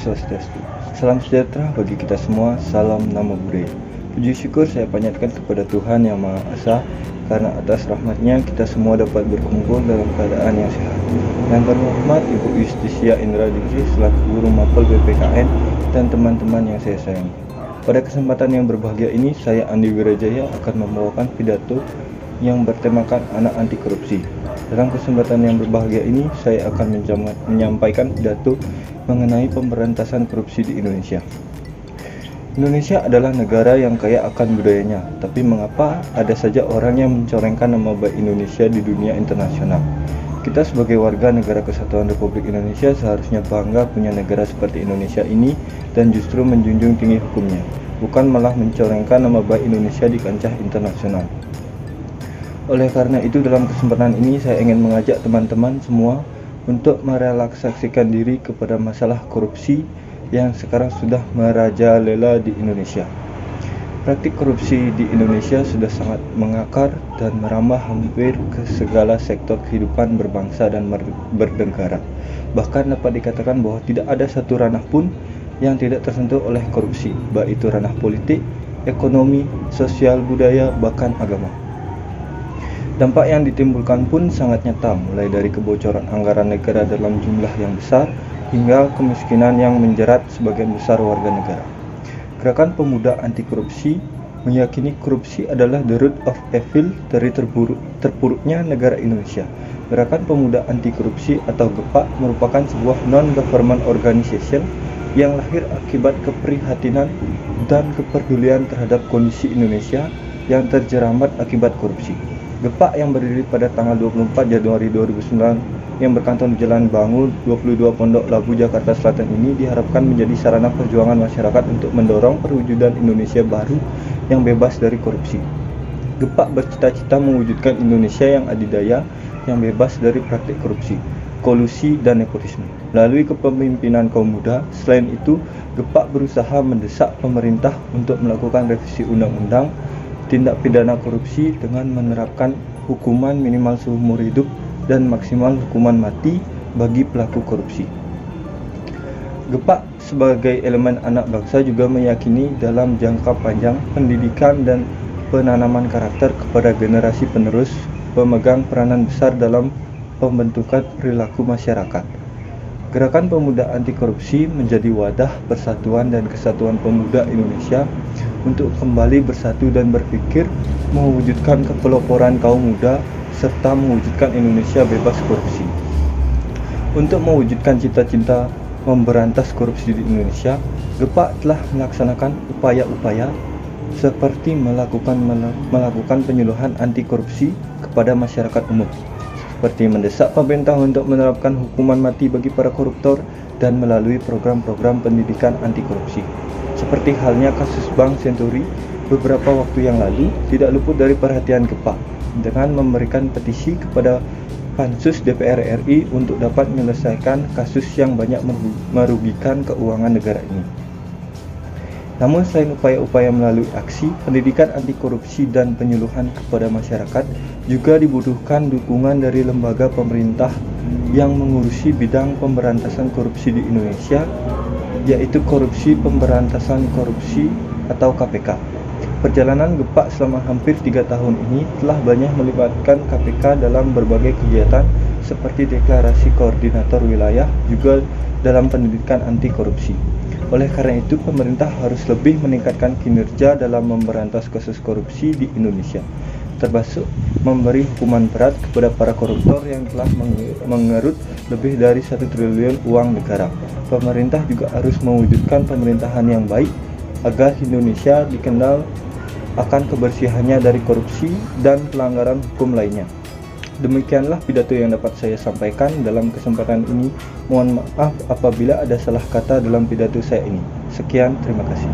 Swastiastu. Salam sejahtera bagi kita semua, salam Namo Buddhaya. Puji syukur saya panjatkan kepada Tuhan Yang Maha Esa, karena atas rahmatnya kita semua dapat berkumpul dalam keadaan yang sehat. Yang terhormat Ibu Yustisia Indra Dikri selaku Guru Mapel BPKN dan teman-teman yang saya sayangi. Pada kesempatan yang berbahagia ini, saya Andi Wirajaya akan membawakan pidato yang bertemakan anak anti korupsi. Dalam kesempatan yang berbahagia ini, saya akan menyampaikan pidato mengenai pemberantasan korupsi di Indonesia. Indonesia adalah negara yang kaya akan budayanya, tapi mengapa ada saja orang yang mencorengkan nama baik Indonesia di dunia internasional? Kita sebagai warga negara kesatuan Republik Indonesia seharusnya bangga punya negara seperti Indonesia ini dan justru menjunjung tinggi hukumnya, bukan malah mencorengkan nama baik Indonesia di kancah internasional. Oleh karena itu, dalam kesempatan ini saya ingin mengajak teman-teman semua untuk merelaksasikan diri kepada masalah korupsi yang sekarang sudah merajalela di Indonesia. Praktik korupsi di Indonesia sudah sangat mengakar dan merambah hampir ke segala sektor kehidupan berbangsa dan bernegara. Bahkan dapat dikatakan bahwa tidak ada satu ranah pun yang tidak tersentuh oleh korupsi, baik itu ranah politik, ekonomi, sosial, budaya, bahkan agama. Dampak yang ditimbulkan pun sangat nyata, mulai dari kebocoran anggaran negara dalam jumlah yang besar hingga kemiskinan yang menjerat sebagian besar warga negara. Gerakan Pemuda Anti Korupsi meyakini korupsi adalah the root of evil dari terpuruknya negara Indonesia. Gerakan Pemuda Anti Korupsi atau GEPAK merupakan sebuah non-government organization yang lahir akibat keprihatinan dan kepedulian terhadap kondisi Indonesia yang terjerambat akibat korupsi. GEPAK yang berdiri pada tanggal 24 Januari 2009 yang berkantor di Jalan Bangun 22 Pondok Labu, Jakarta Selatan ini diharapkan menjadi sarana perjuangan masyarakat untuk mendorong perwujudan Indonesia baru yang bebas dari korupsi. GEPAK bercita-cita mewujudkan Indonesia yang adidaya, yang bebas dari praktik korupsi, kolusi, dan nepotisme. Melalui kepemimpinan kaum muda, selain itu, GEPAK berusaha mendesak pemerintah untuk melakukan revisi undang-undang tindak pidana korupsi dengan menerapkan hukuman minimal seumur hidup dan maksimal hukuman mati bagi pelaku korupsi. GEPAK sebagai elemen anak bangsa juga meyakini dalam jangka panjang pendidikan dan penanaman karakter kepada generasi penerus pemegang peranan besar dalam pembentukan perilaku masyarakat. Gerakan Pemuda Anti Korupsi menjadi wadah persatuan dan kesatuan pemuda Indonesia untuk kembali bersatu dan berpikir mewujudkan kepeloporan kaum muda serta mewujudkan Indonesia bebas korupsi. Untuk mewujudkan cita-cita memberantas korupsi di Indonesia, GEPAK telah melaksanakan upaya-upaya seperti melakukan penyuluhan anti korupsi kepada masyarakat umum, seperti mendesak pemerintah untuk menerapkan hukuman mati bagi para koruptor dan melalui program-program pendidikan anti korupsi. Seperti halnya kasus Bank Senturi beberapa waktu yang lalu tidak luput dari perhatian GEPAK dengan memberikan petisi kepada Pansus DPR RI untuk dapat menyelesaikan kasus yang banyak merugikan keuangan negara ini. Namun selain upaya-upaya melalui aksi, pendidikan anti korupsi dan penyuluhan kepada masyarakat, juga dibutuhkan dukungan dari lembaga pemerintah yang mengurusi bidang pemberantasan korupsi di Indonesia, yaitu Komisi Pemberantasan Korupsi atau KPK. Perjalanan GEPAK selama hampir 3 tahun ini telah banyak melibatkan KPK dalam berbagai kegiatan seperti deklarasi koordinator wilayah, juga dalam pendidikan anti korupsi. Oleh karena itu, pemerintah harus lebih meningkatkan kinerja dalam memberantas kasus korupsi di Indonesia, termasuk memberi hukuman berat kepada para koruptor yang telah mengerut lebih dari 1 triliun uang negara. Pemerintah juga harus mewujudkan pemerintahan yang baik agar Indonesia dikenal akan kebersihannya dari korupsi dan pelanggaran hukum lainnya. Demikianlah pidato yang dapat saya sampaikan dalam kesempatan ini. Mohon maaf apabila ada salah kata dalam pidato saya ini. Sekian, terima kasih.